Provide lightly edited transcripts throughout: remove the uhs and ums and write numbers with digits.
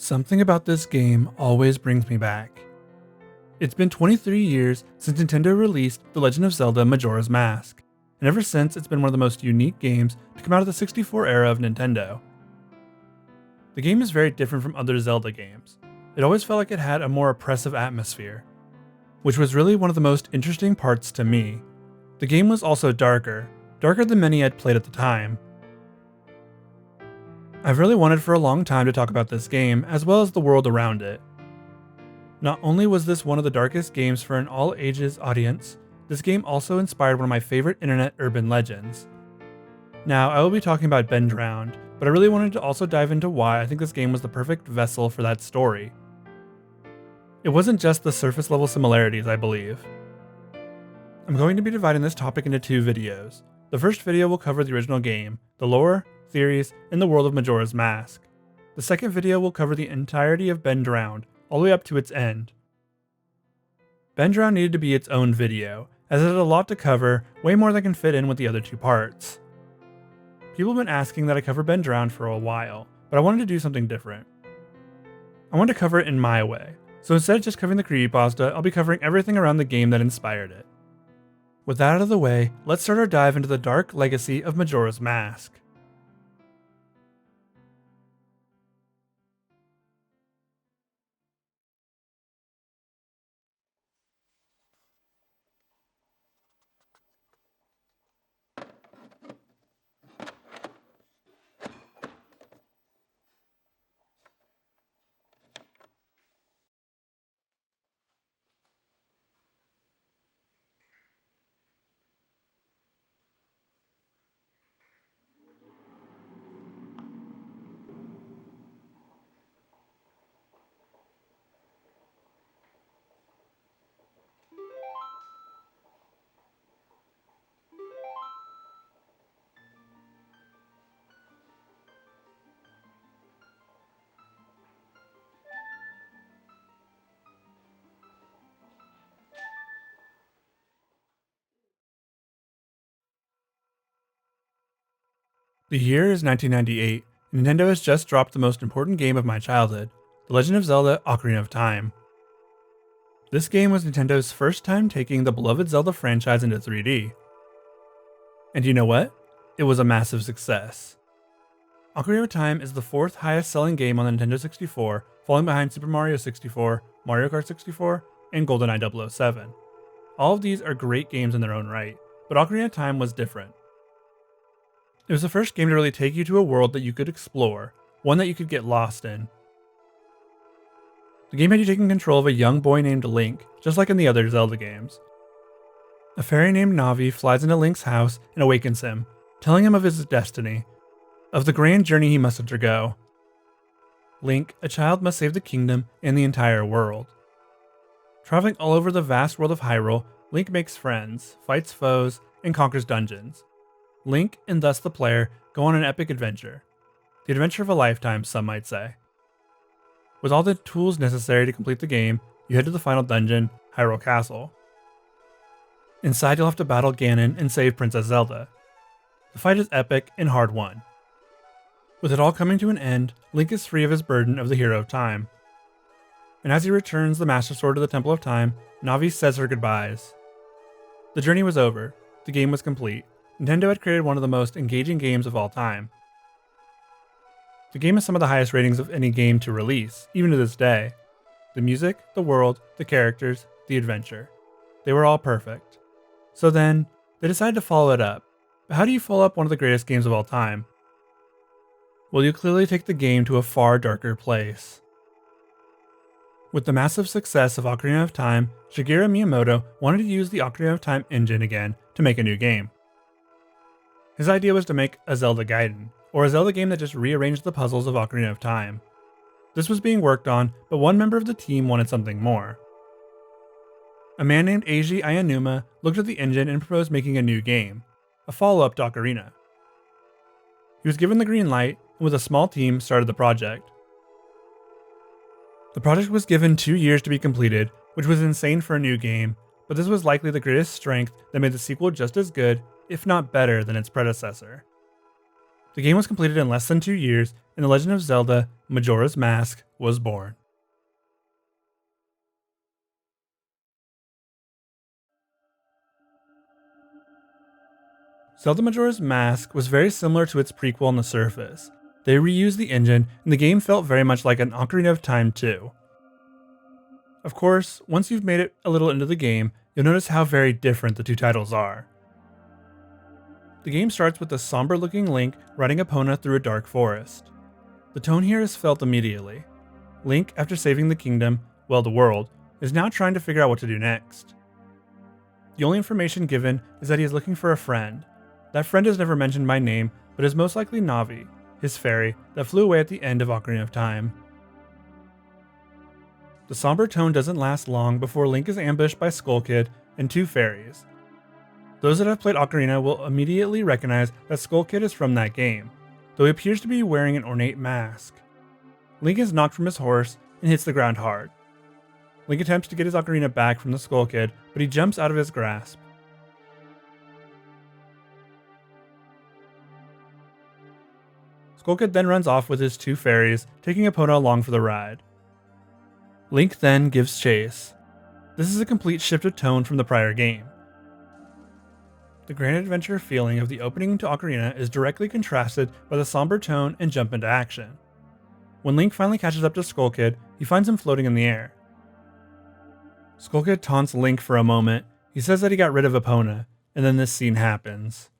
Something about this game always brings me back. It's been 23 years since Nintendo released The Legend of Zelda Majora's Mask, and ever since it's been one of the most unique games to come out of the 64 era of Nintendo. The game is very different from other Zelda games. It always felt like it had a more oppressive atmosphere, which was really one of the most interesting parts to me. The game was also darker than many I'd played at the time. I've really wanted for a long time to talk about this game, as well as the world around it. Not only was this one of the darkest games for an all-ages audience, this game also inspired one of my favorite internet urban legends. Now, I will be talking about Ben Drowned, but I really wanted to also dive into why I think this game was the perfect vessel for that story. It wasn't just the surface level similarities, I believe. I'm going to be dividing this topic into two videos. The first video will cover the original game, the lore, theories, and the world of Majora's Mask. The second video will cover the entirety of Ben Drowned, all the way up to its end. Ben Drowned needed to be its own video, as it had a lot to cover, way more than can fit in with the other two parts. People have been asking that I cover Ben Drowned for a while, but I wanted to do something different. I wanted to cover it in my way, so instead of just covering the creepypasta, I'll be covering everything around the game that inspired it. With that out of the way, let's start our dive into the dark legacy of Majora's Mask. The year is 1998, and Nintendo has just dropped the most important game of my childhood, The Legend of Zelda: Ocarina of Time. This game was Nintendo's first time taking the beloved Zelda franchise into 3D. And you know what? It was a massive success. Ocarina of Time is the fourth highest selling game on the Nintendo 64, falling behind Super Mario 64, Mario Kart 64, and GoldenEye 007. All of these are great games in their own right, but Ocarina of Time was different. It was the first game to really take you to a world that you could explore, one that you could get lost in. The game had you taking control of a young boy named Link, just like in the other Zelda games. A fairy named Navi flies into Link's house and awakens him, telling him of his destiny, of the grand journey he must undergo. Link, a child, must save the kingdom and the entire world. Traveling all over the vast world of Hyrule, Link makes friends, fights foes, and conquers dungeons. Link, and thus the player, go on an epic adventure. The adventure of a lifetime, some might say. With all the tools necessary to complete the game, you head to the final dungeon, Hyrule Castle. Inside you'll have to battle Ganon and save Princess Zelda. The fight is epic and hard-won. With it all coming to an end, Link is free of his burden of the Hero of Time. And as he returns the Master Sword to the Temple of Time, Navi says her goodbyes. The journey was over. The game was complete. Nintendo had created one of the most engaging games of all time. The game has some of the highest ratings of any game to release, even to this day. The music, the world, the characters, the adventure. They were all perfect. So then, they decided to follow it up. But how do you follow up one of the greatest games of all time? Well, you clearly take the game to a far darker place. With the massive success of Ocarina of Time, Shigeru Miyamoto wanted to use the Ocarina of Time engine again to make a new game. His idea was to make a Zelda Gaiden, or a Zelda game that just rearranged the puzzles of Ocarina of Time. This was being worked on, but one member of the team wanted something more. A man named Eiji Aonuma looked at the engine and proposed making a new game, a follow-up to Ocarina. He was given the green light, and with a small team started the project. The project was given 2 years to be completed, which was insane for a new game, but this was likely the greatest strength that made the sequel just as good, if not better, than its predecessor. The game was completed in less than 2 years, and The Legend of Zelda: Majora's Mask was born. Zelda Majora's Mask was very similar to its prequel on the surface. They reused the engine, and the game felt very much like an Ocarina of Time 2. Of course, once you've made it a little into the game, you'll notice how very different the two titles are. The game starts with a somber-looking Link riding Epona through a dark forest. The tone here is felt immediately. Link, after saving the kingdom, well, the world, is now trying to figure out what to do next. The only information given is that he is looking for a friend. That friend is never mentioned by name, but is most likely Navi, his fairy that flew away at the end of Ocarina of Time. The somber tone doesn't last long before Link is ambushed by Skull Kid and two fairies. Those that have played Ocarina will immediately recognize that Skull Kid is from that game, though he appears to be wearing an ornate mask. Link is knocked from his horse and hits the ground hard. Link attempts to get his ocarina back from the Skull Kid, but he jumps out of his grasp. Skull Kid then runs off with his two fairies, taking Epona along for the ride. Link then gives chase. This is a complete shift of tone from the prior game. The grand adventure feeling of the opening to Ocarina is directly contrasted by the somber tone and jump into action. When Link finally catches up to Skull Kid, he finds him floating in the air. Skull Kid taunts Link for a moment. He says that he got rid of Epona, and then this scene happens.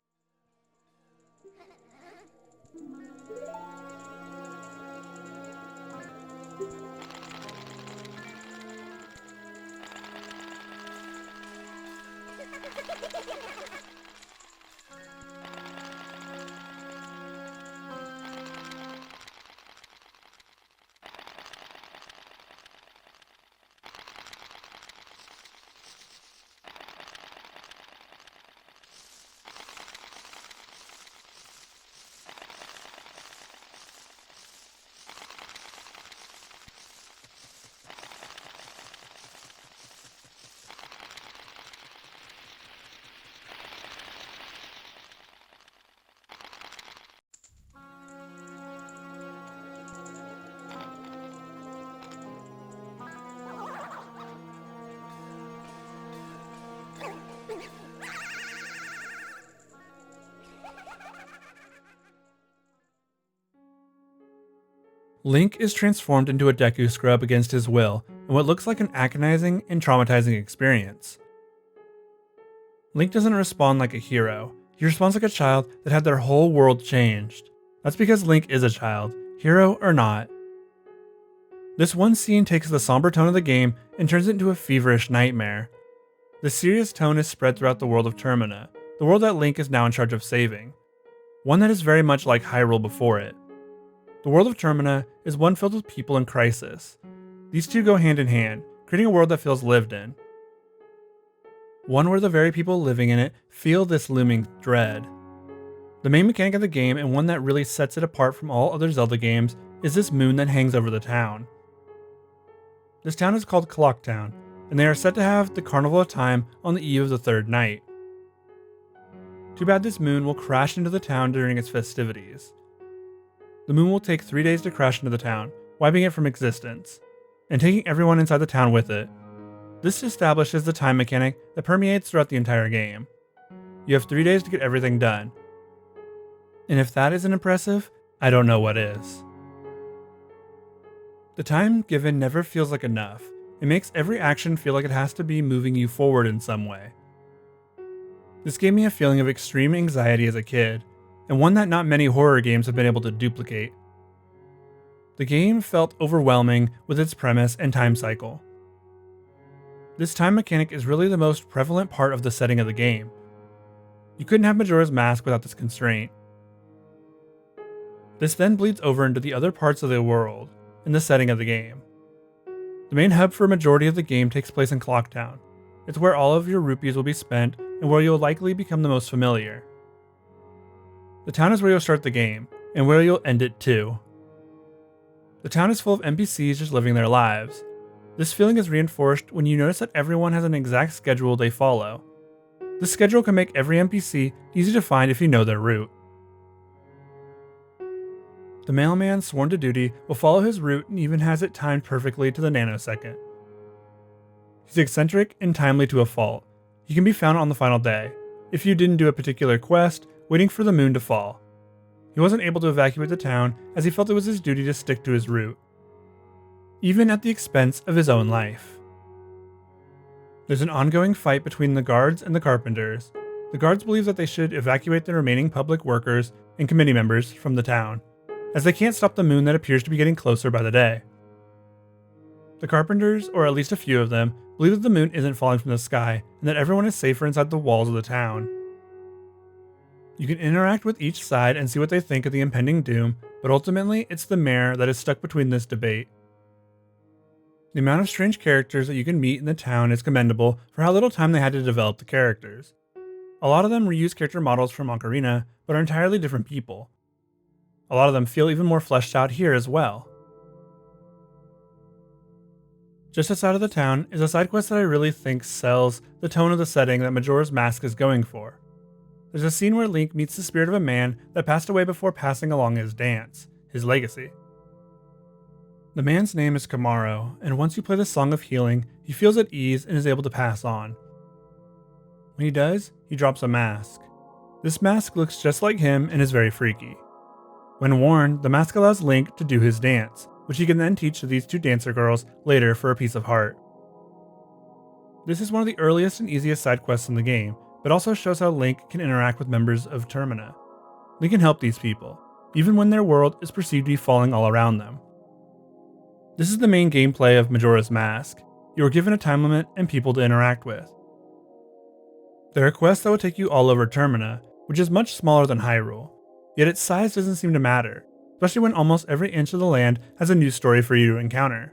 Link is transformed into a Deku Scrub against his will in what looks like an agonizing and traumatizing experience. Link doesn't respond like a hero, he responds like a child that had their whole world changed. That's because Link is a child, hero or not. This one scene takes the somber tone of the game and turns it into a feverish nightmare. The serious tone is spread throughout the world of teRmina, the world that Link is now in charge of saving. One that is very much like Hyrule before it. The world of teRmina is one filled with people in crisis. These two go hand in hand, creating a world that feels lived in. One where the very people living in it feel this looming dread. The main mechanic of the game, and one that really sets it apart from all other Zelda games, is this moon that hangs over the town. This town is called Clock Town, and they are set to have the Carnival of Time on the eve of the third night. Too bad this moon will crash into the town during its festivities. The moon will take 3 days to crash into the town, wiping it from existence, and taking everyone inside the town with it. This establishes the time mechanic that permeates throughout the entire game. You have 3 days to get everything done. And if that isn't impressive, I don't know what is. The time given never feels like enough. It makes every action feel like it has to be moving you forward in some way. This gave me a feeling of extreme anxiety as a kid, and one that not many horror games have been able to duplicate. The game felt overwhelming with its premise and time cycle. This time mechanic is really the most prevalent part of the setting of the game. You couldn't have Majora's Mask without this constraint. This then bleeds over into the other parts of the world, and the setting of the game. The main hub for a majority of the game takes place in Clock Town. It's where all of your rupees will be spent, and where you'll likely become the most familiar. The town is where you'll start the game, and where you'll end it too. The town is full of NPCs just living their lives. This feeling is reinforced when you notice that everyone has an exact schedule they follow. This schedule can make every NPC easy to find if you know their route. The mailman sworn to duty will follow his route and even has it timed perfectly to the nanosecond. He's eccentric and timely to a fault. He can be found on the final day, if you didn't do a particular quest, waiting for the moon to fall. He wasn't able to evacuate the town as he felt it was his duty to stick to his route, even at the expense of his own life. There's an ongoing fight between the guards and the carpenters. The guards believe that they should evacuate the remaining public workers and committee members from the town, as they can't stop the moon that appears to be getting closer by the day. The carpenters, or at least a few of them, believe that the moon isn't falling from the sky and that everyone is safer inside the walls of the town. You can interact with each side and see what they think of the impending doom, but ultimately it's the mayor that is stuck between this debate. The amount of strange characters that you can meet in the town is commendable for how little time they had to develop the characters. A lot of them reuse character models from Ocarina, but are entirely different people. A lot of them feel even more fleshed out here as well. Just outside of the town is a side quest that I really think sells the tone of the setting that Majora's Mask is going for. There's a scene where Link meets the spirit of a man that passed away before passing along his dance, his legacy. The man's name is Camaro, and once you play the Song of Healing, he feels at ease and is able to pass on. When he does, he drops a mask. This mask looks just like him and is very freaky. When worn, the mask allows Link to do his dance, which he can then teach to these two dancer girls later for a piece of heart. This is one of the earliest and easiest side quests in the game, but also shows how Link can interact with members of teRmina. Link can help these people, even when their world is perceived to be falling all around them. This is the main gameplay of Majora's Mask. You are given a time limit and people to interact with. There are quests that will take you all over teRmina, which is much smaller than Hyrule, yet its size doesn't seem to matter, especially when almost every inch of the land has a new story for you to encounter.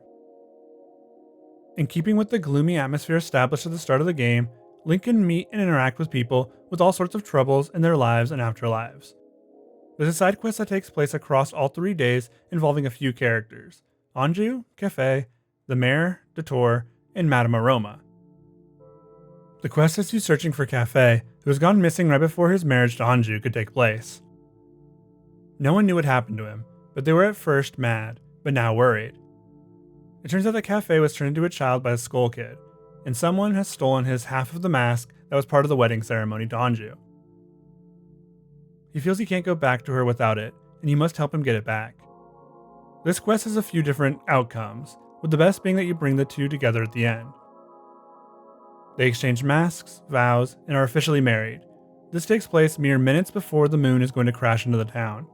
In keeping with the gloomy atmosphere established at the start of the game, Link can meet and interact with people with all sorts of troubles in their lives and afterlives. There's a side quest that takes place across all 3 days involving a few characters: Anju, Kafei, the Mayor, Dator, and Madame Aroma. The quest is you searching for Kafei, who has gone missing right before his marriage to Anju could take place. No one knew what happened to him, but they were at first mad, but now worried. It turns out that Kafei was turned into a child by a Skull Kid, and someone has stolen his half of the mask that was part of the wedding ceremony to Anju. He feels he can't go back to her without it, and you must help him get it back. This quest has a few different outcomes, with the best being that you bring the two together at the end. They exchange masks, vows, and are officially married. This takes place mere minutes before the moon is going to crash into the town.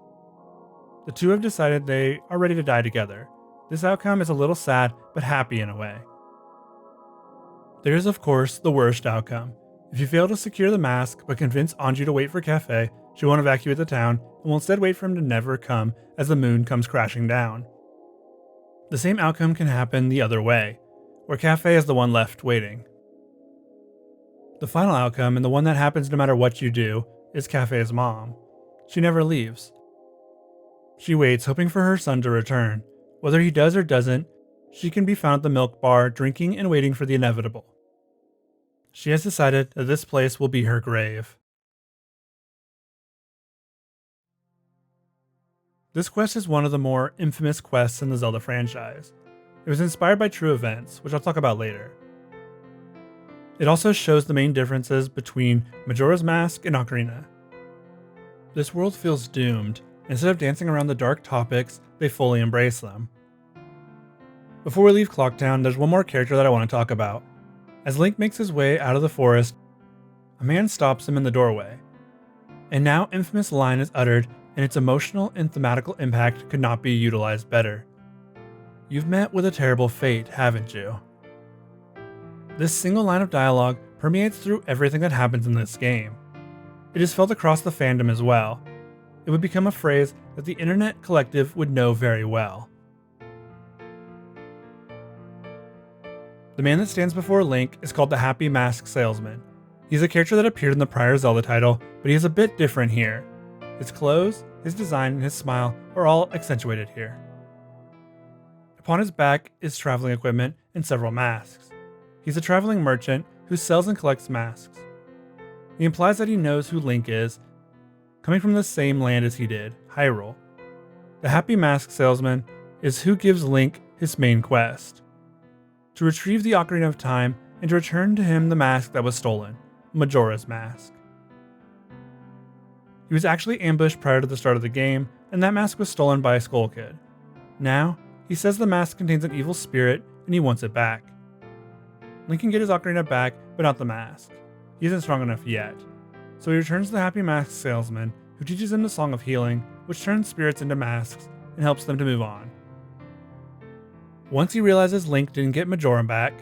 The two have decided they are ready to die together. This outcome is a little sad, but happy in a way. There is, of course, the worst outcome. If you fail to secure the mask but convince Anju to wait for Kafei, she won't evacuate the town and will instead wait for him to never come as the moon comes crashing down. The same outcome can happen the other way, where Kafei is the one left waiting. The final outcome, and the one that happens no matter what you do, is Kafei's mom. She never leaves. She waits, hoping for her son to return. Whether he does or doesn't, she can be found at the milk bar, drinking and waiting for the inevitable. She has decided that this place will be her grave. This quest is one of the more infamous quests in the Zelda franchise. It was inspired by true events, which I'll talk about later. It also shows the main differences between Majora's Mask and Ocarina. This world feels doomed. Instead of dancing around the dark topics, they fully embrace them. Before we leave Clocktown, there's one more character that I want to talk about. As Link makes his way out of the forest, a man stops him in the doorway. An now infamous line is uttered, and its emotional and thematical impact could not be utilized better. "You've met with a terrible fate, haven't you?" This single line of dialogue permeates through everything that happens in this game. It is felt across the fandom as well. It would become a phrase that the internet collective would know very well. The man that stands before Link is called the Happy Mask Salesman. He's a character that appeared in the prior Zelda title, but he is a bit different here. His clothes, his design, and his smile are all accentuated here. Upon his back is traveling equipment and several masks. He's a traveling merchant who sells and collects masks. He implies that he knows who Link is, coming from the same land as he did, Hyrule. The happy Mask Salesman is who gives Link his main quest: to retrieve the Ocarina of Time and to return to him the mask that was stolen, Majora's Mask. He was actually ambushed prior to the start of the game, and that mask was stolen by a Skull Kid. Now, he says the mask contains an evil spirit and he wants it back. Link can get his Ocarina back, but not the mask. He isn't strong enough yet. So he returns to the happy Mask Salesman, who teaches him the Song of Healing, which turns spirits into masks and helps them to move on. Once he realizes Link didn't get Majora back,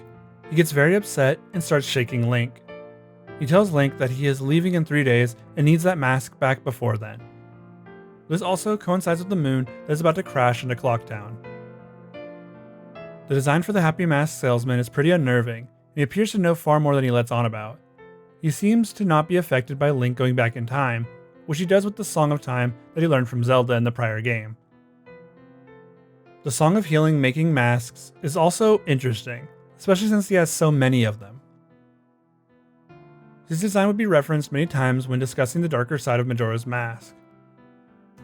he gets very upset and starts shaking Link. He tells Link that he is leaving in 3 days and needs that mask back before then. This also coincides with the moon that is about to crash into Clock Town. The design for the happy Mask Salesman is pretty unnerving, and he appears to know far more than he lets on about. He seems to not be affected by Link going back in time, which he does with the Song of Time that he learned from Zelda in the prior game. The Song of Healing making masks is also interesting, especially since he has so many of them. His design would be referenced many times when discussing the darker side of Majora's Mask.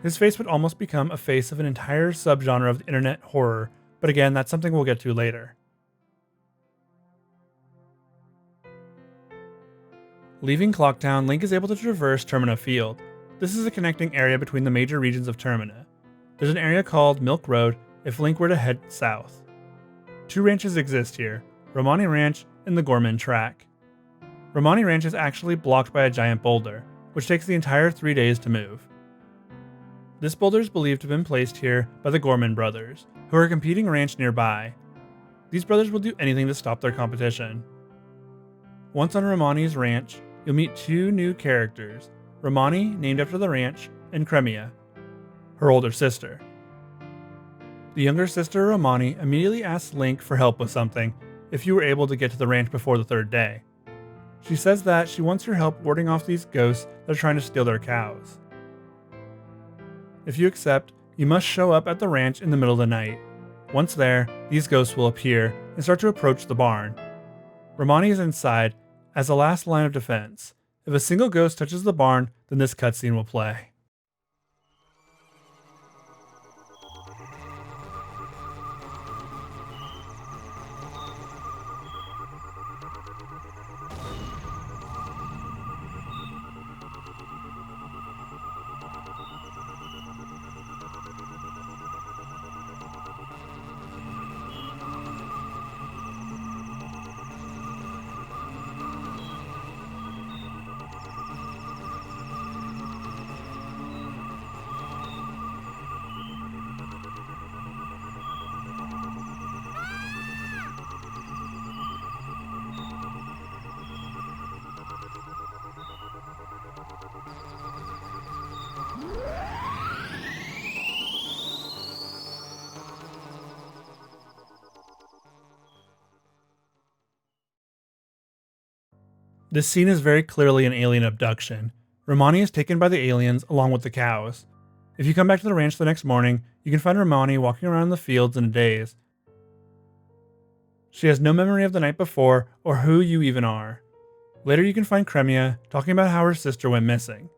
His face would almost become a face of an entire subgenre of internet horror, but again, that's something we'll get to later. Leaving Clocktown, Link is able to traverse teRmina Field. This is a connecting area between the major regions of teRmina. There's an area called Milk Road if Link were to head south. 2 ranches exist here, Romani Ranch and the Gorman Track. Romani Ranch is actually blocked by a giant boulder, which takes the entire 3 days to move. This boulder is believed to have been placed here by the Gorman brothers, who are a competing ranch nearby. These brothers will do anything to stop their competition. Once on Romani's ranch, you'll meet 2 new characters, Romani, named after the ranch, and Cremia, her older sister. The younger sister, Romani, immediately asks Link for help with something, if you were able to get to the ranch before the 3rd day. She says that she wants your help warding off these ghosts that are trying to steal their cows. If you accept, you must show up at the ranch in the middle of the night. Once there, these ghosts will appear and start to approach the barn. Romani is inside as a last line of defense. If a single ghost touches the barn, then this cutscene will play. This scene is very clearly an alien abduction. Romani is taken by the aliens along with the cows. If you come back to the ranch the next morning, you can find Romani walking around the fields in a daze. She has no memory of the night before or who you even are. Later you can find Cremia talking about how her sister went missing.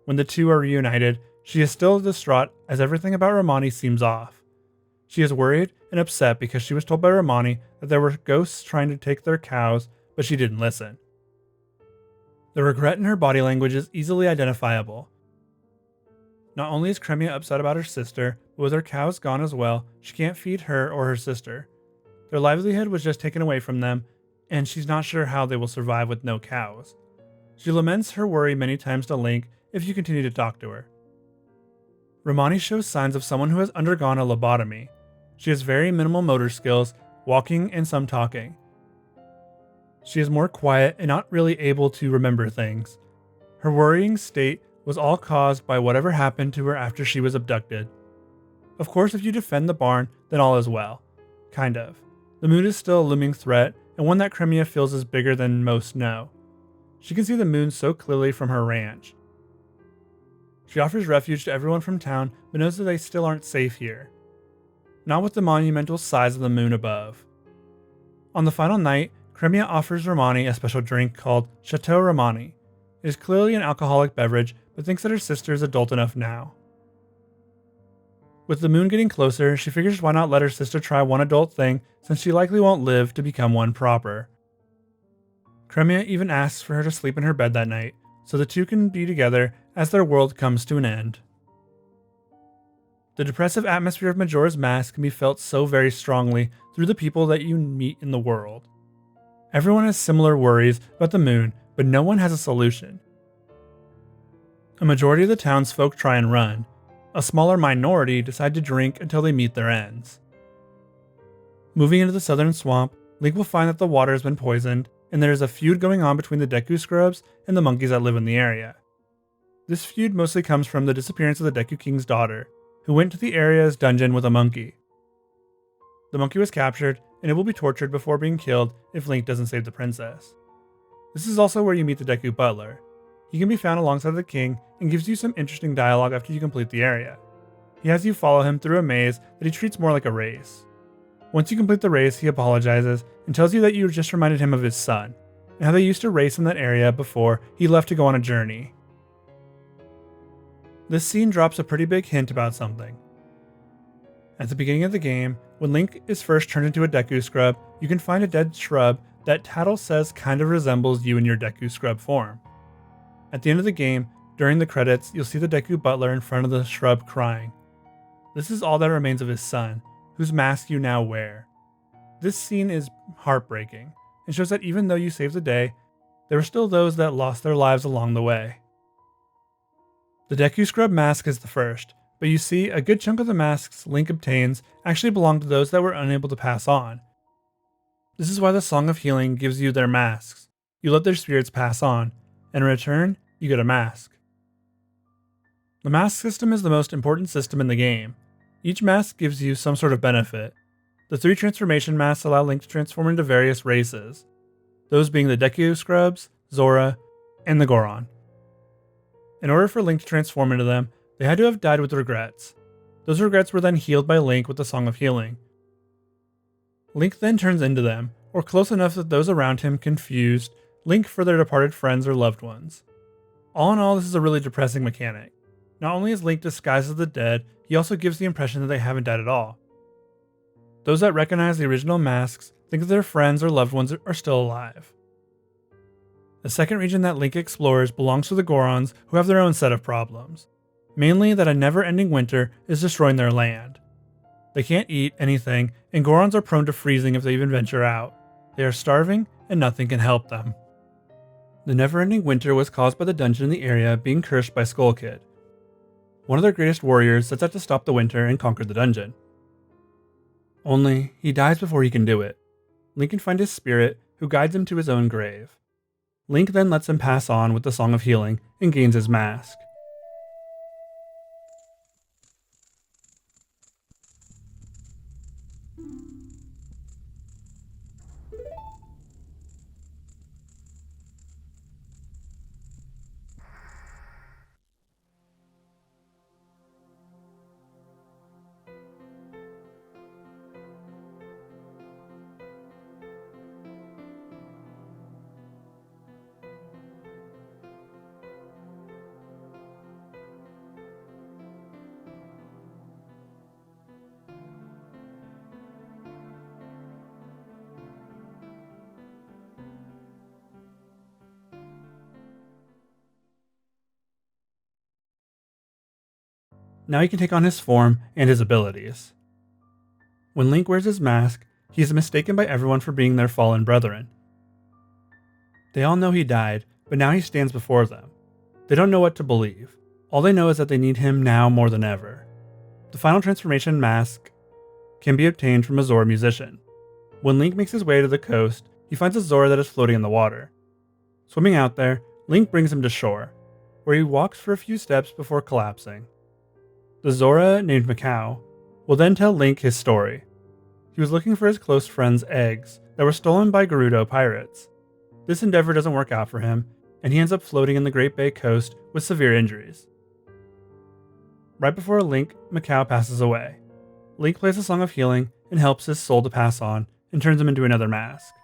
When the two are reunited, she is still distraught as everything about Romani seems off. She is worried and upset because she was told by Romani that there were ghosts trying to take their cows, but she didn't listen. The regret in her body language is easily identifiable. Not only is Cremia upset about her sister, but with her cows gone as well, she can't feed her or her sister. Their livelihood was just taken away from them, and she's not sure how they will survive with no cows. She laments her worry many times to Link if you continue to talk to her. Romani shows signs of someone who has undergone a lobotomy. She has very minimal motor skills, walking and some talking. She is more quiet and not really able to remember things. Her worrying state was all caused by whatever happened to her after she was abducted. Of course, if you defend the barn, then all is well. Kind of. The moon is still a looming threat, and one that Cremia feels is bigger than most know. She can see the moon so clearly from her ranch. She offers refuge to everyone from town, but knows that they still aren't safe here. Not with the monumental size of the moon above. On the final night, Cremia offers Romani a special drink called Chateau Romani. It is clearly an alcoholic beverage, but thinks that her sister is adult enough now. With the moon getting closer, she figures why not let her sister try one adult thing since she likely won't live to become one proper. Cremia even asks for her to sleep in her bed that night, so the two can be together as their world comes to an end. The depressive atmosphere of Majora's Mask can be felt so very strongly through the people that you meet in the world. Everyone has similar worries about the moon, but no one has a solution. A majority of the townsfolk try and run. A smaller minority decide to drink until they meet their ends. Moving into the southern swamp, Link will find that the water has been poisoned, and there is a feud going on between the Deku Scrubs and the monkeys that live in the area. This feud mostly comes from the disappearance of the Deku King's daughter, who went to the area's dungeon with a monkey. The monkey was captured, and it will be tortured before being killed if Link doesn't save the princess. This is also where you meet the Deku Butler. He can be found alongside the king and gives you some interesting dialogue after you complete the area. He has you follow him through a maze that he treats more like a race. Once you complete the race, he apologizes and tells you that you just reminded him of his son, and how they used to race in that area before he left to go on a journey. This scene drops a pretty big hint about something. At the beginning of the game, when Link is first turned into a Deku Scrub, you can find a dead shrub that Tattle says kind of resembles you in your Deku Scrub form. At the end of the game, during the credits, you'll see the Deku Butler in front of the shrub crying. This is all that remains of his son, whose mask you now wear. This scene is heartbreaking, and shows that even though you saved the day, there were still those that lost their lives along the way. The Deku Scrub mask is the first, but you see a good chunk of the masks Link obtains actually belong to those that were unable to pass on. This is why the Song of Healing gives you their masks. You let their spirits pass on, and in return, you get a mask. The mask system is the most important system in the game. Each mask gives you some sort of benefit. The 3 transformation masks allow Link to transform into various races, those being the Deku Scrubs, Zora, and the Goron. In order for Link to transform into them, they had to have died with regrets. Those regrets were then healed by Link with the Song of Healing. Link then turns into them, or close enough that those around him confused Link for their departed friends or loved ones. All in all, this is a really depressing mechanic. Not only is Link disguised as the dead, he also gives the impression that they haven't died at all. Those that recognize the original masks think that their friends or loved ones are still alive. The second region that Link explores belongs to the Gorons, who have their own set of problems. Mainly that a never-ending winter is destroying their land. They can't eat anything, and Gorons are prone to freezing if they even venture out. They are starving, and nothing can help them. The never-ending winter was caused by the dungeon in the area being cursed by Skull Kid. One of their greatest warriors sets out to stop the winter and conquer the dungeon. Only, he dies before he can do it. Link can find his spirit, who guides him to his own grave. Link then lets him pass on with the Song of Healing and gains his mask. Now he can take on his form and his abilities. When Link wears his mask, he is mistaken by everyone for being their fallen brethren. They all know he died, but now he stands before them. They don't know what to believe. All they know is that they need him now more than ever. The final transformation mask can be obtained from a Zora musician. When Link makes his way to the coast, he finds a Zora that is floating in the water. Swimming out there, Link brings him to shore, where he walks for a few steps before collapsing. The Zora, named MacLeod, will then tell Link his story. He was looking for his close friend's eggs that were stolen by Gerudo pirates. This endeavor doesn't work out for him, and he ends up floating in the Great Bay coast with severe injuries. Right before Link, MacLeod passes away. Link plays a Song of Healing and helps his soul to pass on, and turns him into another mask.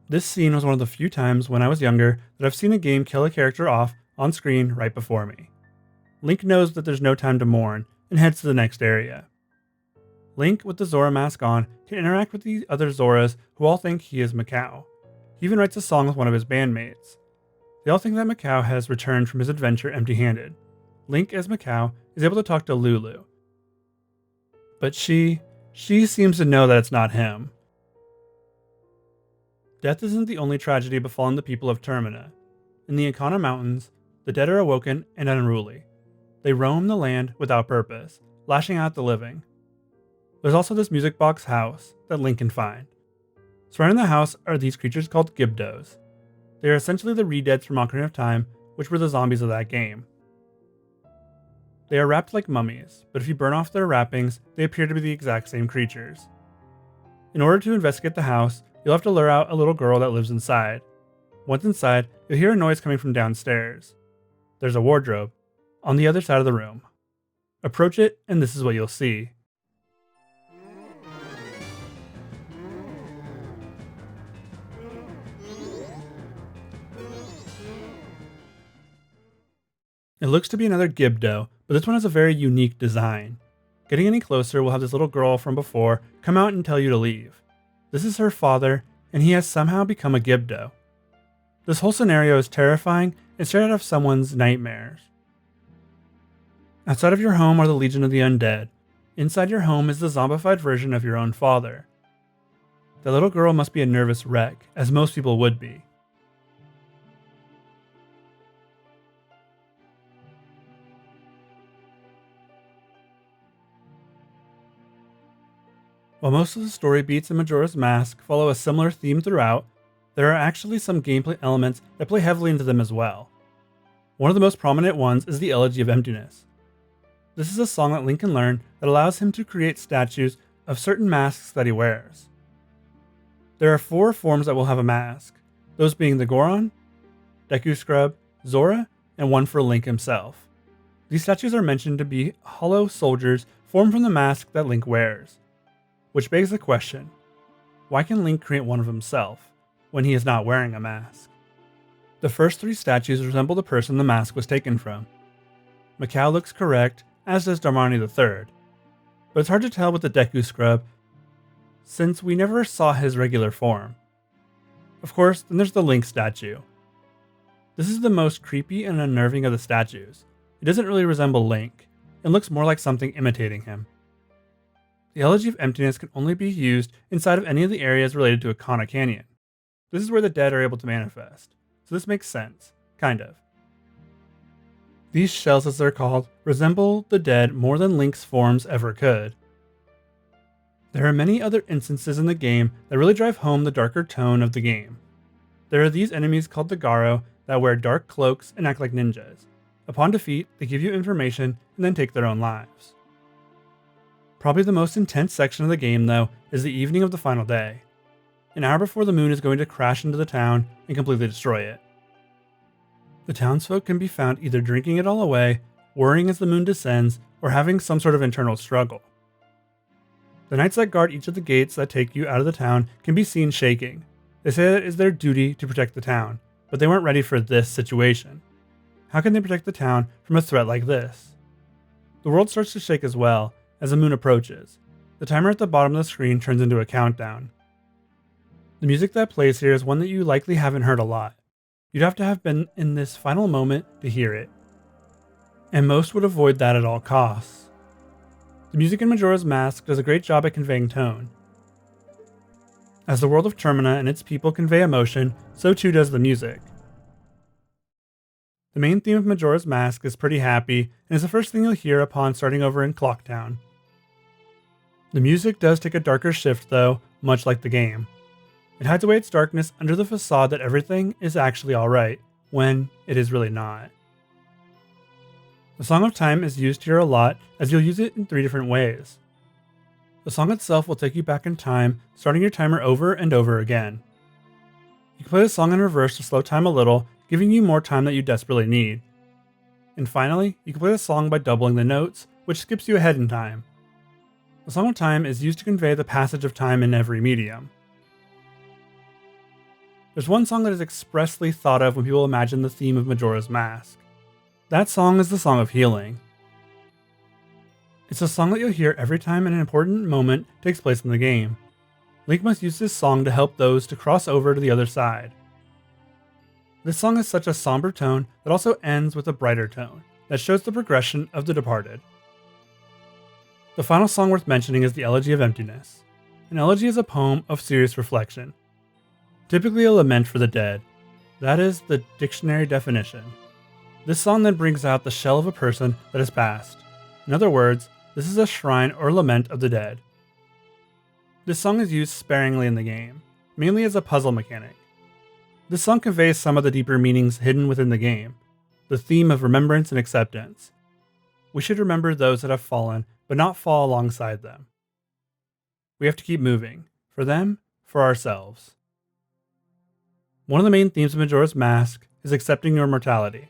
This scene was one of the few times when I was younger that I've seen a game kill a character off on screen right before me. Link knows that there's no time to mourn and heads to the next area. Link, with the Zora mask on, can interact with the other Zoras who all think he is Macau. He even writes a song with one of his bandmates. They all think that Macau has returned from his adventure empty-handed. Link, as Macau, is able to talk to Lulu. But she seems to know that it's not him. Death isn't the only tragedy befallen the people of teRmina. In the Ikana Mountains, the dead are awoken and unruly. They roam the land without purpose, lashing out at the living. There's also this music box house that Link can find. Surrounding the house are these creatures called Gibdos. They are essentially the re-deads from Ocarina of Time, which were the zombies of that game. They are wrapped like mummies, but if you burn off their wrappings, they appear to be the exact same creatures. In order to investigate the house, you'll have to lure out a little girl that lives inside. Once inside, you'll hear a noise coming from downstairs. There's a wardrobe on the other side of the room. Approach it, and this is what you'll see. It looks to be another Gibdo, but this one has a very unique design. Getting any closer will have this little girl from before come out and tell you to leave. This is her father, and he has somehow become a Gibdo. This whole scenario is terrifying and straight out of someone's nightmares. Outside of your home are the Legion of the Undead. Inside your home is the zombified version of your own father. The little girl must be a nervous wreck, as most people would be. While most of the story beats in Majora's Mask follow a similar theme throughout, there are actually some gameplay elements that play heavily into them as well. One of the most prominent ones is the Elegy of Emptiness. This is a song that Link can learn that allows him to create statues of certain masks that he wears. There are 4 forms that will have a mask, those being the Goron, Deku Scrub, Zora, and one for Link himself. These statues are mentioned to be hollow soldiers formed from the mask that Link wears. Which begs the question, why can Link create one of himself when he is not wearing a mask? The first 3 statues resemble the person the mask was taken from. Macau looks correct, as does Romani III, but it's hard to tell with the Deku Scrub since we never saw his regular form. Of course, then there's the Link statue. This is the most creepy and unnerving of the statues. It doesn't really resemble Link, and looks more like something imitating him. The Elegy of Emptiness can only be used inside of any of the areas related to Ikana Canyon. This is where the dead are able to manifest, so this makes sense, kind of. These shells, as they're called, resemble the dead more than Link's forms ever could. There are many other instances in the game that really drive home the darker tone of the game. There are these enemies called the Garo that wear dark cloaks and act like ninjas. Upon defeat, they give you information and then take their own lives. Probably the most intense section of the game, though, is the evening of the final day. An hour before the moon is going to crash into the town and completely destroy it. The townsfolk can be found either drinking it all away, worrying as the moon descends, or having some sort of internal struggle. The knights that guard each of the gates that take you out of the town can be seen shaking. They say that it is their duty to protect the town, but they weren't ready for this situation. How can they protect the town from a threat like this? The world starts to shake as well, as the moon approaches. The timer at the bottom of the screen turns into a countdown. The music that plays here is one that you likely haven't heard a lot. You'd have to have been in this final moment to hear it. And most would avoid that at all costs. The music in Majora's Mask does a great job at conveying tone. As the world of teRmina and its people convey emotion, so too does the music. The main theme of Majora's Mask is pretty happy, and is the first thing you'll hear upon starting over in Clocktown. The music does take a darker shift though, much like the game. It hides away its darkness under the facade that everything is actually alright, when it is really not. The Song of Time is used here a lot, as you'll use it in 3 different ways. The song itself will take you back in time, starting your timer over and over again. You can play the song in reverse to slow time a little, giving you more time that you desperately need. And finally, you can play the song by doubling the notes, which skips you ahead in time. The Song of Time is used to convey the passage of time in every medium. There's one song that is expressly thought of when people imagine the theme of Majora's Mask. That song is the Song of Healing. It's a song that you'll hear every time an important moment takes place in the game. Link must use this song to help those to cross over to the other side. This song has such a somber tone that also ends with a brighter tone that shows the progression of the departed. The final song worth mentioning is the Elegy of Emptiness. An elegy is a poem of serious reflection, typically a lament for the dead. That is the dictionary definition. This song then brings out the shell of a person that has passed. In other words, this is a shrine or lament of the dead. This song is used sparingly in the game, mainly as a puzzle mechanic. This song conveys some of the deeper meanings hidden within the game, the theme of remembrance and acceptance. We should remember those that have fallen, but not fall alongside them. We have to keep moving, for them, for ourselves. One of the main themes of Majora's Mask is accepting your mortality.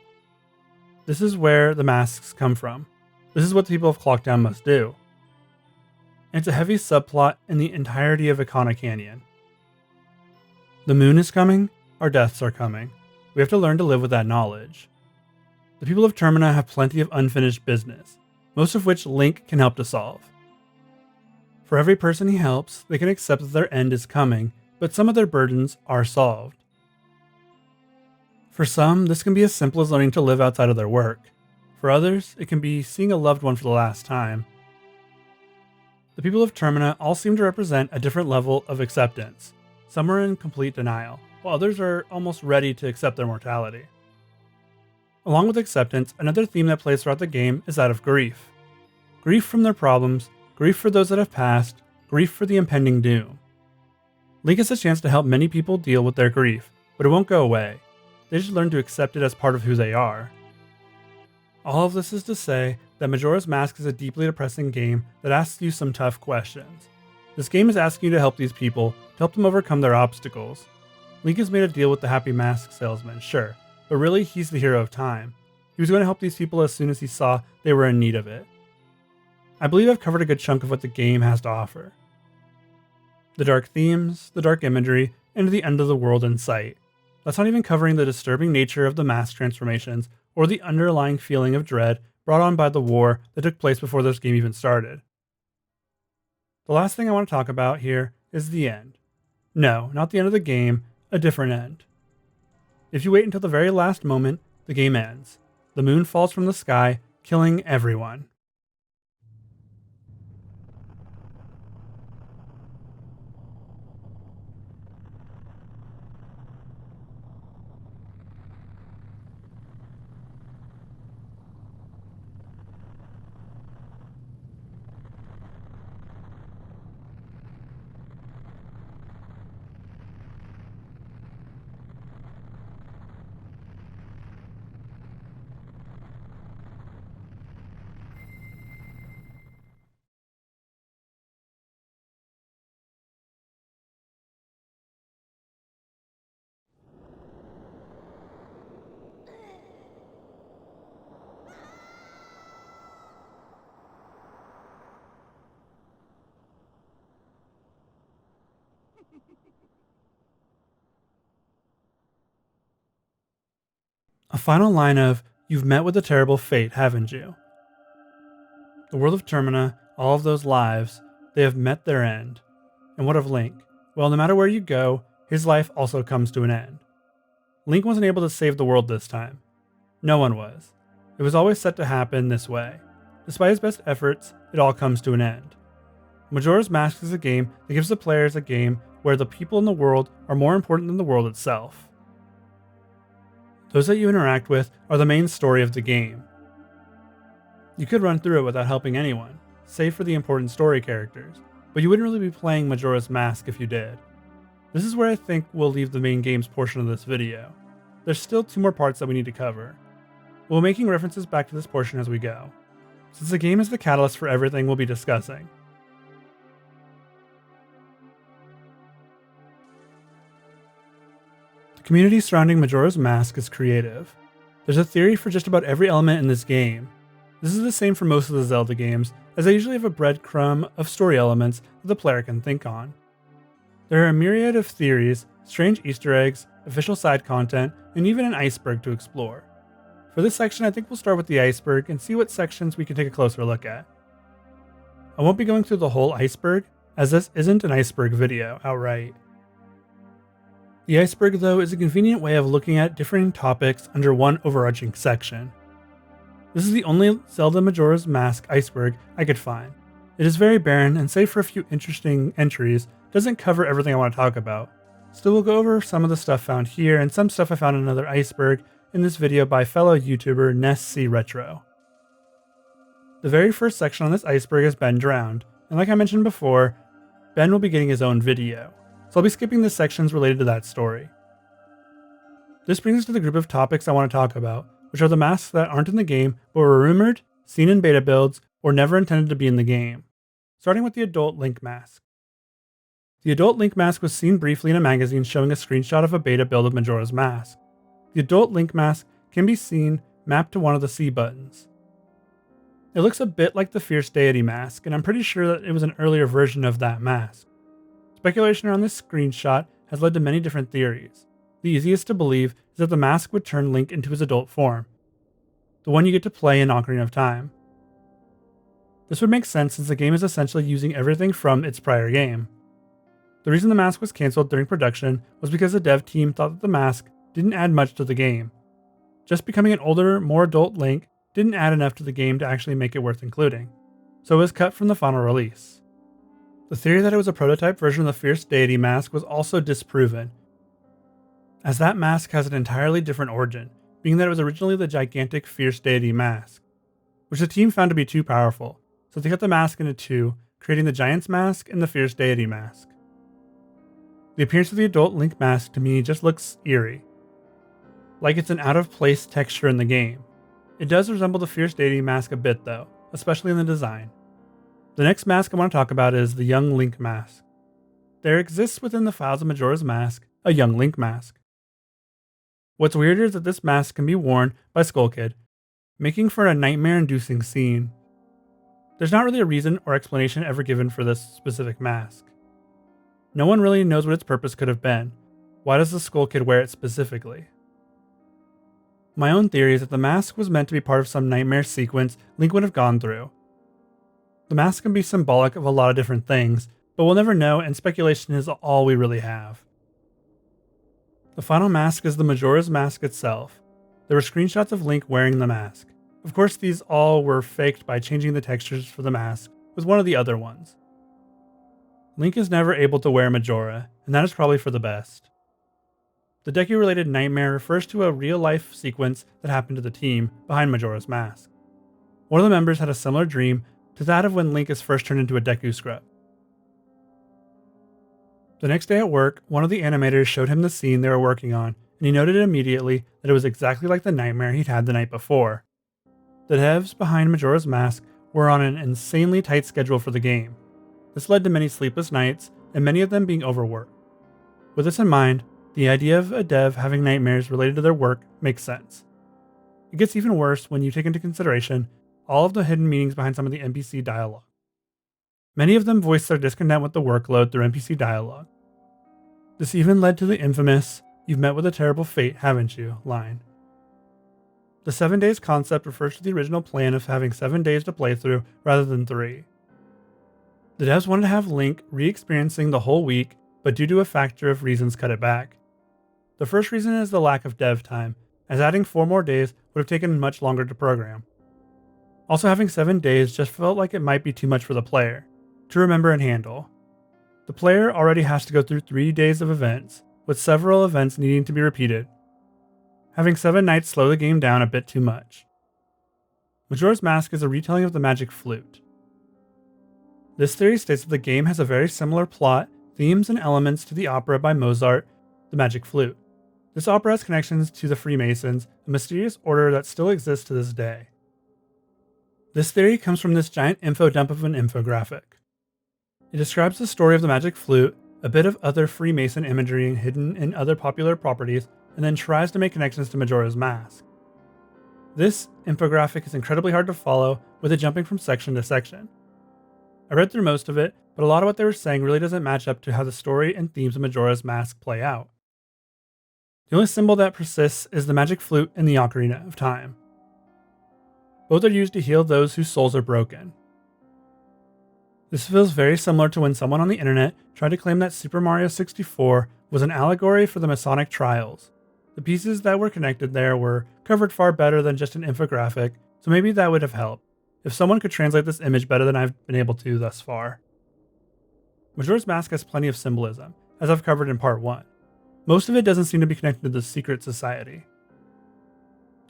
This is where the masks come from. This is what the people of Clocktown must do. And it's a heavy subplot in the entirety of Ikana Canyon. The moon is coming, our deaths are coming. We have to learn to live with that knowledge. The people of teRmina have plenty of unfinished business, most of which Link can help to solve. For every person he helps, they can accept that their end is coming, but some of their burdens are solved. For some, this can be as simple as learning to live outside of their work. For others, it can be seeing a loved one for the last time. The people of teRmina all seem to represent a different level of acceptance. Some are in complete denial, while others are almost ready to accept their mortality. Along with acceptance, another theme that plays throughout the game is that of grief. Grief from their problems, grief for those that have passed, grief for the impending doom. Link has a chance to help many people deal with their grief, but it won't go away. They just learn to accept it as part of who they are. All of this is to say that Majora's Mask is a deeply depressing game that asks you some tough questions. This game is asking you to help these people, to help them overcome their obstacles. Link has made a deal with the happy Mask Salesman, sure, but really he's the hero of time. He was going to help these people as soon as he saw they were in need of it. I believe I've covered a good chunk of what the game has to offer. The dark themes, the dark imagery, and the end of the world in sight. That's not even covering the disturbing nature of the mask transformations or the underlying feeling of dread brought on by the war that took place before this game even started. The last thing I want to talk about here is the end. No, not the end of the game, a different end. If you wait until the very last moment, the game ends. The moon falls from the sky, killing everyone. A final line of, "You've met with a terrible fate, haven't you?" The world of teRmina, all of those lives, they have met their end. And what of Link? Well, no matter where you go, his life also comes to an end. Link wasn't able to save the world this time. No one was. It was always set to happen this way. Despite his best efforts, it all comes to an end. Majora's Mask is a game that gives the players a game where the people in the world are more important than the world itself. Those that you interact with are the main story of the game. You could run through it without helping anyone, save for the important story characters, but you wouldn't really be playing Majora's Mask if you did. This is where I think we'll leave the main games portion of this video. There's still 2 more parts that we need to cover. We'll be making references back to this portion as we go, since the game is the catalyst for everything we'll be discussing. The community surrounding Majora's Mask is creative. There's a theory for just about every element in this game. This is the same for most of the Zelda games, as they usually have a breadcrumb of story elements that the player can think on. There are a myriad of theories, strange Easter eggs, official side content, and even an iceberg to explore. For this section, I think we'll start with the iceberg and see what sections we can take a closer look at. I won't be going through the whole iceberg, as this isn't an iceberg video outright. The iceberg, though, is a convenient way of looking at differing topics under one overarching section. This is the only Zelda Majora's Mask iceberg I could find. It is very barren, and save for a few interesting entries, doesn't cover everything I want to talk about. Still, we'll go over some of the stuff found here, and some stuff I found in another iceberg in this video by fellow YouTuber NessC Retro. The very first section on this iceberg is Ben drowned, and like I mentioned before, Ben will be getting his own video, so I'll be skipping the sections related to that story. This brings us to the group of topics I want to talk about, which are the masks that aren't in the game but were rumored, seen in beta builds, or never intended to be in the game. Starting with the adult Link mask. The adult Link mask was seen briefly in a magazine showing a screenshot of a beta build of Majora's Mask. The adult Link mask can be seen mapped to one of the C buttons. It looks a bit like the Fierce Deity mask, and I'm pretty sure that it was an earlier version of that mask. Speculation around this screenshot has led to many different theories. The easiest to believe is that the mask would turn Link into his adult form, the one you get to play in Ocarina of Time. This would make sense since the game is essentially using everything from its prior game. The reason the mask was cancelled during production was because the dev team thought that the mask didn't add much to the game. Just becoming an older, more adult Link didn't add enough to the game to actually make it worth including, so it was cut from the final release. The theory that it was a prototype version of the Fierce Deity mask was also disproven, as that mask has an entirely different origin, being that it was originally the gigantic Fierce Deity mask, which the team found to be too powerful, so they cut the mask into two, creating the Giant's Mask and the Fierce Deity mask. The appearance of the adult Link mask to me just looks eerie, like it's an out-of-place texture in the game. It does resemble the Fierce Deity mask a bit though, especially in the design. The next mask I want to talk about is the Young Link mask. There exists within the files of Majora's Mask a Young Link mask. What's weirder is that this mask can be worn by Skull Kid, making for a nightmare-inducing scene. There's not really a reason or explanation ever given for this specific mask. No one really knows what its purpose could have been. Why does the Skull Kid wear it specifically? My own theory is that the mask was meant to be part of some nightmare sequence Link would have gone through. The mask can be symbolic of a lot of different things, but we'll never know, and speculation is all we really have. The final mask is the Majora's Mask itself. There were screenshots of Link wearing the mask. Of course, these all were faked by changing the textures for the mask with one of the other ones. Link is never able to wear Majora, and that is probably for the best. The Deku-related nightmare refers to a real-life sequence that happened to the team behind Majora's Mask. One of the members had a similar dream to that of when Link is first turned into a Deku Scrub. The next day at work, one of the animators showed him the scene they were working on, and he noted immediately that it was exactly like the nightmare he'd had the night before. The devs behind Majora's Mask were on an insanely tight schedule for the game. This led to many sleepless nights, and many of them being overworked. With this in mind, the idea of a dev having nightmares related to their work makes sense. It gets even worse when you take into consideration all of the hidden meanings behind some of the NPC dialogue. Many of them voice their discontent with the workload through NPC dialogue. This even led to the infamous "You've met with a terrible fate, haven't you?" line. The 7 days concept refers to the original plan of having 7 days to play through rather than 3. The devs wanted to have Link re-experiencing the whole week, but due to a factor of reasons cut it back. The first reason is the lack of dev time, as adding 4 more days would have taken much longer to program. Also, having 7 days just felt like it might be too much for the player to remember and handle. The player already has to go through 3 days of events, with several events needing to be repeated. Having 7 nights slow the game down a bit too much. Majora's Mask is a retelling of the Magic Flute. This theory states that the game has a very similar plot, themes, and elements to the opera by Mozart, The Magic Flute. This opera has connections to the Freemasons, a mysterious order that still exists to this day. This theory comes from this giant info dump of an infographic. It describes the story of the Magic Flute, a bit of other Freemason imagery hidden in other popular properties, and then tries to make connections to Majora's Mask. This infographic is incredibly hard to follow, with it jumping from section to section. I read through most of it, but a lot of what they were saying really doesn't match up to how the story and themes of Majora's Mask play out. The only symbol that persists is the magic flute and the Ocarina of Time. Both are used to heal those whose souls are broken. This feels very similar to when someone on the internet tried to claim that Super Mario 64 was an allegory for the Masonic trials. The pieces that were connected there were covered far better than just an infographic, so maybe that would have helped, if someone could translate this image better than I've been able to thus far. Majora's Mask has plenty of symbolism, as I've covered in part 1. Most of it doesn't seem to be connected to the secret society.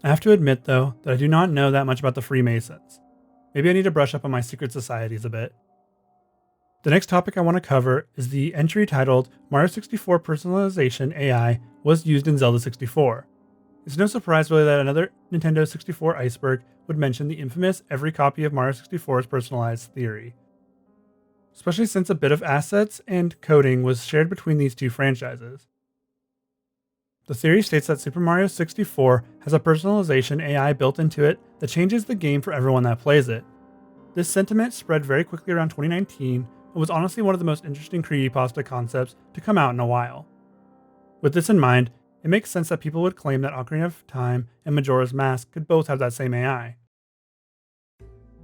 I have to admit, though, that I do not know that much about the Freemasons. Maybe I need to brush up on my secret societies a bit. The next topic I want to cover is the entry titled Mario 64 Personalization AI was used in Zelda 64. It's no surprise really that another Nintendo 64 Iceberg would mention the infamous every copy of Mario 64 is personalized theory, especially since a bit of assets and coding was shared between these two franchises. The theory states that Super Mario 64 has a personalization AI built into it that changes the game for everyone that plays it. This sentiment spread very quickly around 2019 and was honestly one of the most interesting creepypasta concepts to come out in a while. With this in mind, it makes sense that people would claim that Ocarina of Time and Majora's Mask could both have that same AI.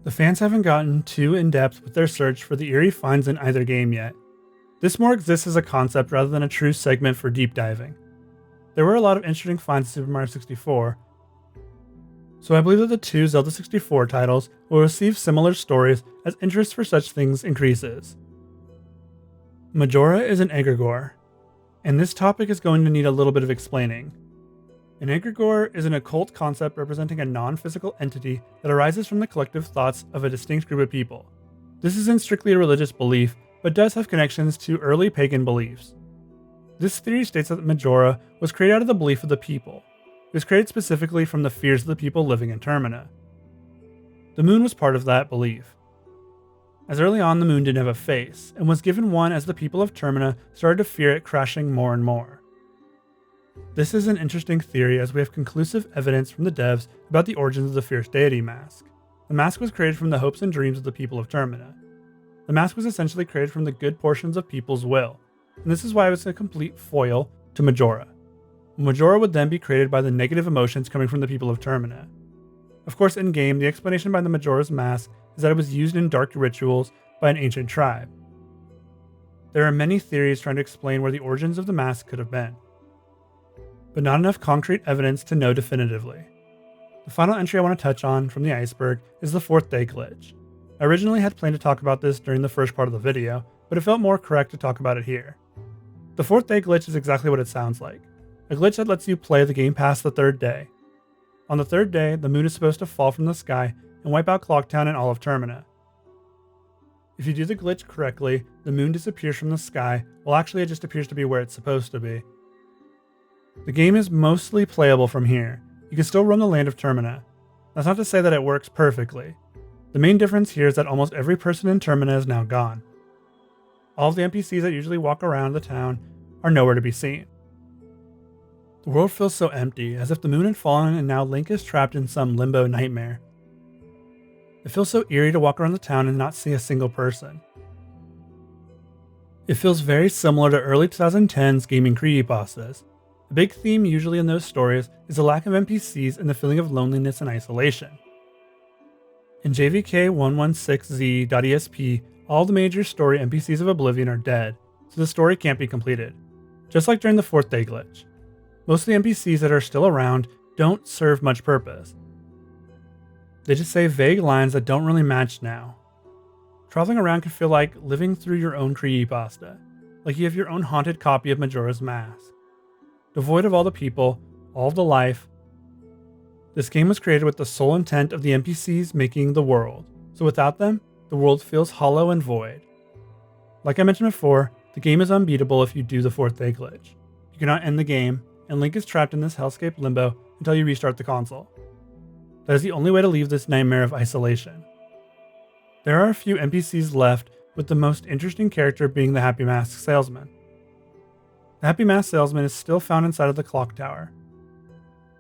The fans haven't gotten too in-depth with their search for the eerie finds in either game yet. This more exists as a concept rather than a true segment for deep diving. There were a lot of interesting finds in Super Mario 64, so I believe that the two Zelda 64 titles will receive similar stories as interest for such things increases. Majora is an egregore, and this topic is going to need a little bit of explaining. An egregore is an occult concept representing a non-physical entity that arises from the collective thoughts of a distinct group of people. This isn't strictly a religious belief, but does have connections to early pagan beliefs. This theory states that Majora was created out of the belief of the people. It was created specifically from the fears of the people living in teRmina. The moon was part of that belief, as early on the moon didn't have a face, and was given one as the people of teRmina started to fear it crashing more and more. This is an interesting theory as we have conclusive evidence from the devs about the origins of the fierce deity mask. The mask was created from the hopes and dreams of the people of teRmina. The mask was essentially created from the good portions of people's will, and this is why it was a complete foil to Majora. Majora would then be created by the negative emotions coming from the people of teRmina. Of course, in-game, the explanation by the Majora's Mask is that it was used in dark rituals by an ancient tribe. There are many theories trying to explain where the origins of the mask could have been, but not enough concrete evidence to know definitively. The final entry I want to touch on from the Iceberg is the 4th day glitch. I originally had planned to talk about this during the first part of the video, but it felt more correct to talk about it here. The 4th day glitch is exactly what it sounds like. A glitch that lets you play the game past the 3rd day. On the 3rd day, the moon is supposed to fall from the sky and wipe out Clocktown and all of teRmina. If you do the glitch correctly, the moon disappears from the sky, while actually it just appears to be where it's supposed to be. The game is mostly playable from here. You can still roam the land of teRmina. That's not to say that it works perfectly. The main difference here is that almost every person in teRmina is now gone. All of the NPCs that usually walk around the town are nowhere to be seen. The world feels so empty, as if the moon had fallen and now Link is trapped in some limbo nightmare. It feels so eerie to walk around the town and not see a single person. It feels very similar to early 2010s gaming creepypastas. The big theme usually in those stories is the lack of NPCs and the feeling of loneliness and isolation. In JVK116Z.esp, all the major story NPCs of Oblivion are dead, so the story can't be completed, just like during the 4th day glitch. Most of the NPCs that are still around don't serve much purpose. They just say vague lines that don't really match now. Traveling around can feel like living through your own creepypasta, like you have your own haunted copy of Majora's Mask. Devoid of all the people, all of the life, this game was created with the sole intent of the NPCs making the world, so without them, the world feels hollow and void. Like I mentioned before, the game is unbeatable if you do the 4th day glitch. You cannot end the game, and Link is trapped in this hellscape limbo until you restart the console. That is the only way to leave this nightmare of isolation. There are a few NPCs left, with the most interesting character being the Happy Mask Salesman. The Happy Mask Salesman is still found inside of the clock tower.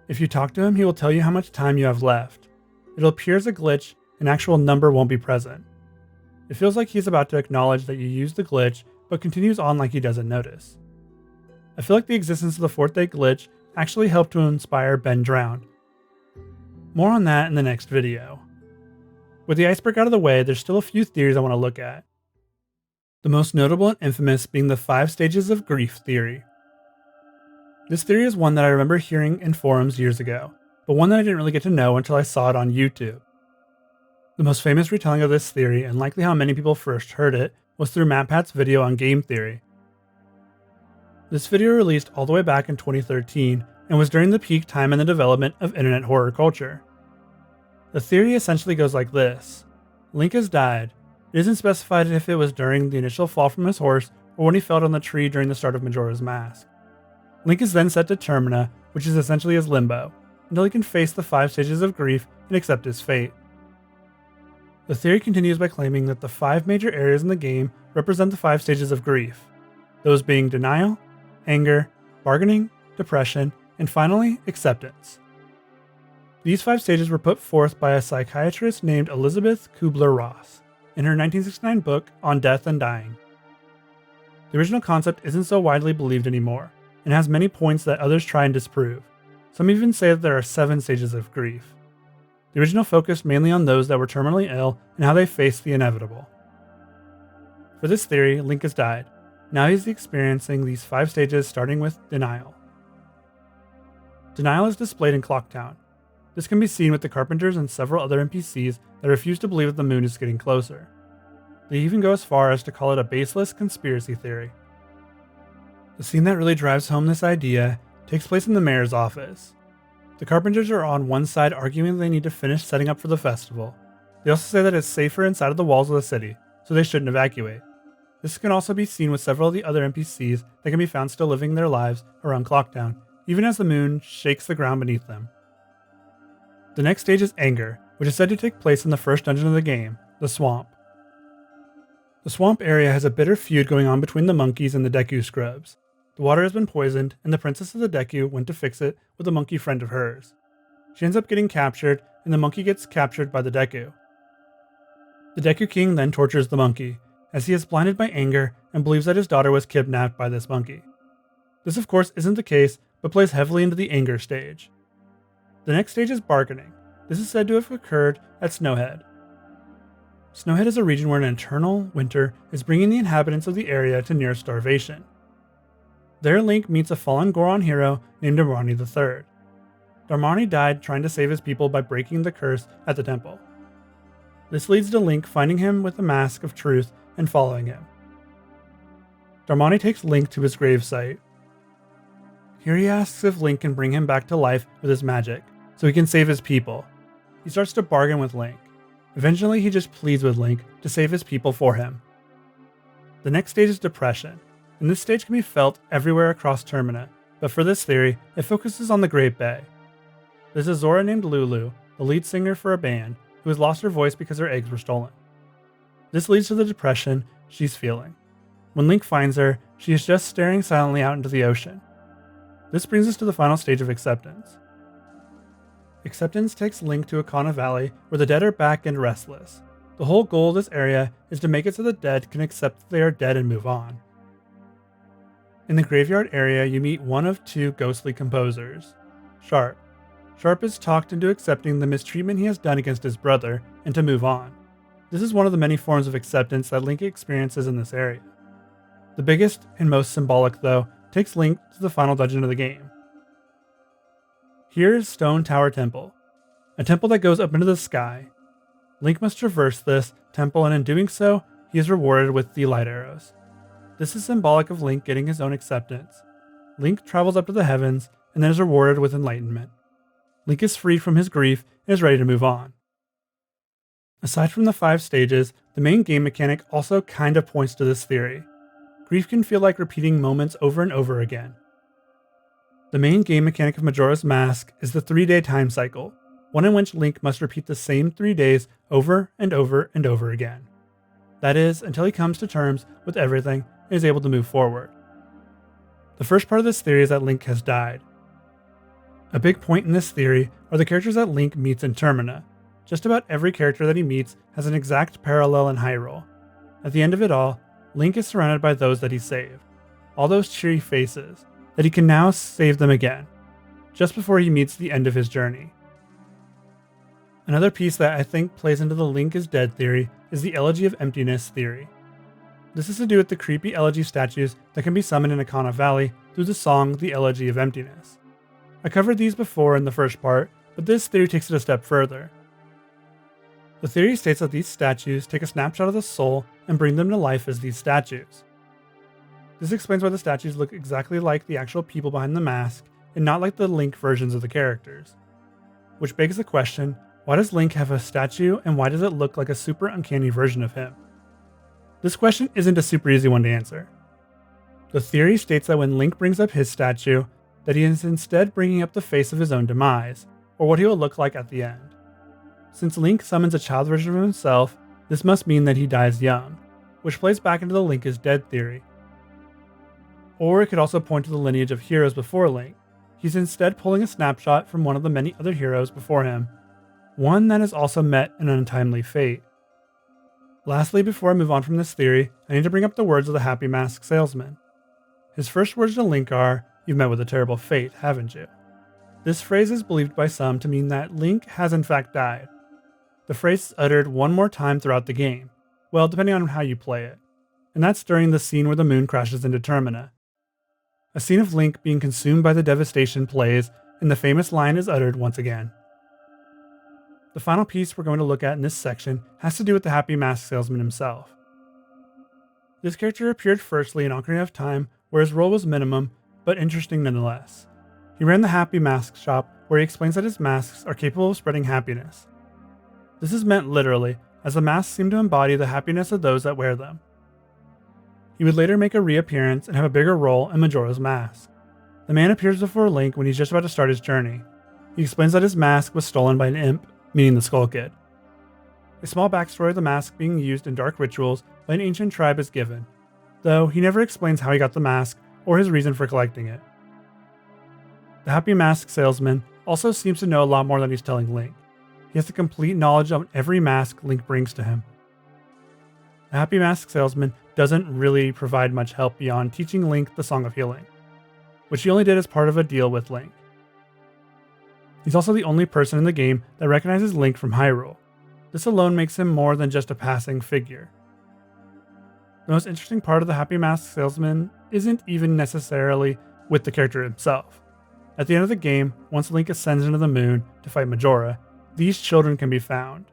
If you talk to him, he will tell you how much time you have left. It'll appear as a glitch, an actual number won't be present. It feels like he's about to acknowledge that you used the glitch, but continues on like he doesn't notice. I feel like the existence of the 4th day glitch actually helped to inspire Ben Drowned. More on that in the next video. With the iceberg out of the way, there's still a few theories I want to look at. The most notable and infamous being the 5 stages of grief theory. This theory is one that I remember hearing in forums years ago, but one that I didn't really get to know until I saw it on YouTube. The most famous retelling of this theory, and likely how many people first heard it, was through MatPat's video on game theory. This video released all the way back in 2013 and was during the peak time in the development of internet horror culture. The theory essentially goes like this. Link has died. It isn't specified if it was during the initial fall from his horse or when he fell on the tree during the start of Majora's Mask. Link is then set to teRmina, which is essentially his limbo, until he can face the 5 stages of grief and accept his fate. The theory continues by claiming that the 5 major areas in the game represent the 5 stages of grief, those being denial, anger, bargaining, depression, and finally, acceptance. These 5 stages were put forth by a psychiatrist named Elizabeth Kubler-Ross in her 1969 book On Death and Dying. The original concept isn't so widely believed anymore, and has many points that others try and disprove. Some even say that there are 7 stages of grief. The original focused mainly on those that were terminally ill and how they faced the inevitable. For this theory, Link has died. Now he's experiencing these 5 stages starting with denial. Denial is displayed in Clocktown. This can be seen with the carpenters and several other NPCs that refuse to believe that the moon is getting closer. They even go as far as to call it a baseless conspiracy theory. The scene that really drives home this idea takes place in the mayor's office. The carpenters are on one side arguing they need to finish setting up for the festival. They also say that it's safer inside of the walls of the city, so they shouldn't evacuate. This can also be seen with several of the other NPCs that can be found still living their lives around Clocktown, even as the moon shakes the ground beneath them. The next stage is anger, which is said to take place in the first dungeon of the game, the swamp. The swamp area has a bitter feud going on between the monkeys and the Deku scrubs. The water has been poisoned, and the princess of the Deku went to fix it with a monkey friend of hers. She ends up getting captured, and the monkey gets captured by the Deku. The Deku King then tortures the monkey, as he is blinded by anger and believes that his daughter was kidnapped by this monkey. This of course isn't the case, but plays heavily into the anger stage. The next stage is bargaining. This is said to have occurred at Snowhead. Snowhead is a region where an eternal winter is bringing the inhabitants of the area to near starvation. There Link meets a fallen Goron hero named Romani III. Romani died trying to save his people by breaking the curse at the temple. This leads to Link finding him with the Mask of Truth and following him. Romani takes Link to his gravesite. Here he asks if Link can bring him back to life with his magic, so he can save his people. He starts to bargain with Link. Eventually he just pleads with Link to save his people for him. The next stage is depression, and this stage can be felt everywhere across teRmina, but for this theory, it focuses on the Great Bay. There's a Zora named Lulu, the lead singer for a band, who has lost her voice because her eggs were stolen. This leads to the depression she's feeling. When Link finds her, she is just staring silently out into the ocean. This brings us to the final stage of acceptance. Acceptance takes Link to Akana Valley, where the dead are back and restless. The whole goal of this area is to make it so the dead can accept that they are dead and move on. In the graveyard area, you meet one of 2 ghostly composers, Sharp. Sharp is talked into accepting the mistreatment he has done against his brother and to move on. This is one of the many forms of acceptance that Link experiences in this area. The biggest and most symbolic, though, takes Link to the final dungeon of the game. Here is Stone Tower Temple, a temple that goes up into the sky. Link must traverse this temple, and in doing so, he is rewarded with the light arrows. This is symbolic of Link getting his own acceptance. Link travels up to the heavens and then is rewarded with enlightenment. Link is freed from his grief and is ready to move on. Aside from the 5 stages, the main game mechanic also kinda points to this theory. Grief can feel like repeating moments over and over again. The main game mechanic of Majora's Mask is the 3-day time cycle, one in which Link must repeat the same 3 days over and over and over again. That is, until he comes to terms with everything and is able to move forward. The first part of this theory is that Link has died. A big point in this theory are the characters that Link meets in teRmina. Just about every character that he meets has an exact parallel in Hyrule. At the end of it all, Link is surrounded by those that he saved. All those cheery faces, that he can now save them again. just before he meets the end of his journey. Another piece that I think plays into the Link is dead theory is the Elegy of Emptiness theory. This is to do with the creepy elegy statues that can be summoned in Akana Valley through the song The Elegy of Emptiness. I covered these before in the first part, but this theory takes it a step further. The theory states that these statues take a snapshot of the soul and bring them to life as these statues. This explains why the statues look exactly like the actual people behind the mask and not like the Link versions of the characters. Which begs the question, why does Link have a statue and why does it look like a super uncanny version of him? This question isn't a super easy one to answer. The theory states that when Link brings up his statue, that he is instead bringing up the face of his own demise, or what he will look like at the end. Since Link summons a child version of himself, this must mean that he dies young, which plays back into the Link is dead theory. Or it could also point to the lineage of heroes before Link. He's instead pulling a snapshot from one of the many other heroes before him, one that has also met an untimely fate. Lastly, before I move on from this theory, I need to bring up the words of the happy Mask Salesman. His first words to Link are, "You've met with a terrible fate, haven't you?" This phrase is believed by some to mean that Link has in fact died. The phrase is uttered one more time throughout the game, well, depending on how you play it, and that's during the scene where the moon crashes into teRmina. A scene of Link being consumed by the devastation plays, and the famous line is uttered once again. The final piece we're going to look at in this section has to do with the happy Mask Salesman himself. This character appeared firstly in Ocarina of Time, where his role was minimum, but interesting nonetheless. He ran the Happy Mask shop, where he explains that his masks are capable of spreading happiness. This is meant literally, as the masks seem to embody the happiness of those that wear them. He would later make a reappearance and have a bigger role in Majora's Mask. The man appears before Link when he's just about to start his journey. He explains that his mask was stolen by an imp, meaning the Skull Kid. A small backstory of the mask being used in dark rituals by an ancient tribe is given, though he never explains how he got the mask or his reason for collecting it. The Happy Mask Salesman also seems to know a lot more than he's telling Link. He has the complete knowledge of every mask Link brings to him. The Happy Mask Salesman doesn't really provide much help beyond teaching Link the Song of Healing, which he only did as part of a deal with Link. He's also the only person in the game that recognizes Link from Hyrule. This alone makes him more than just a passing figure. The most interesting part of the Happy Mask Salesman isn't even necessarily with the character himself. At the end of the game, once Link ascends into the moon to fight Majora, these children can be found.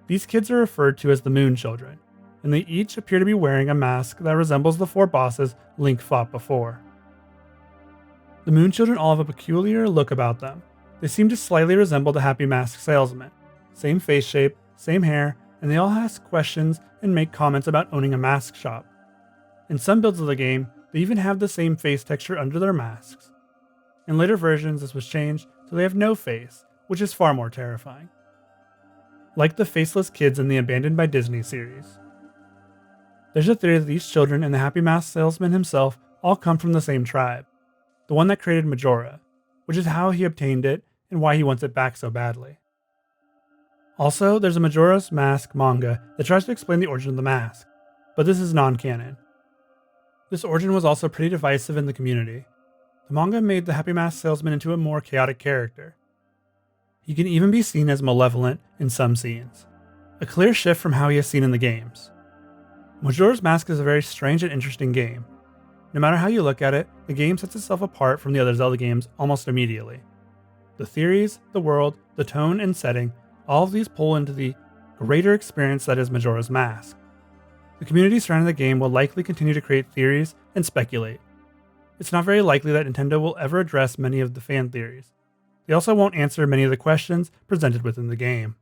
These kids are referred to as the Moon Children, and they each appear to be wearing a mask that resembles the 4 bosses Link fought before. The Moon Children all have a peculiar look about them. They seem to slightly resemble the Happy Mask Salesman. Same face shape, same hair, and they all ask questions and make comments about owning a mask shop. In some builds of the game, they even have the same face texture under their masks. In later versions, this was changed, so they have no face, which is far more terrifying. Like the faceless kids in the Abandoned by Disney series. There's a theory that these children and the Happy Mask Salesman himself all come from the same tribe, the one that created Majora, which is how he obtained it and why he wants it back so badly. Also, there's a Majora's Mask manga that tries to explain the origin of the mask, but this is non-canon. This origin was also pretty divisive in the community. The manga made the Happy Mask Salesman into a more chaotic character. He can even be seen as malevolent in some scenes, a clear shift from how he is seen in the games. Majora's Mask is a very strange and interesting game. No matter how you look at it, the game sets itself apart from the other Zelda games almost immediately. The theories, the world, the tone and setting, all of these pull into the greater experience that is Majora's Mask. The community surrounding the game will likely continue to create theories and speculate. It's not very likely that Nintendo will ever address many of the fan theories. They also won't answer many of the questions presented within the game.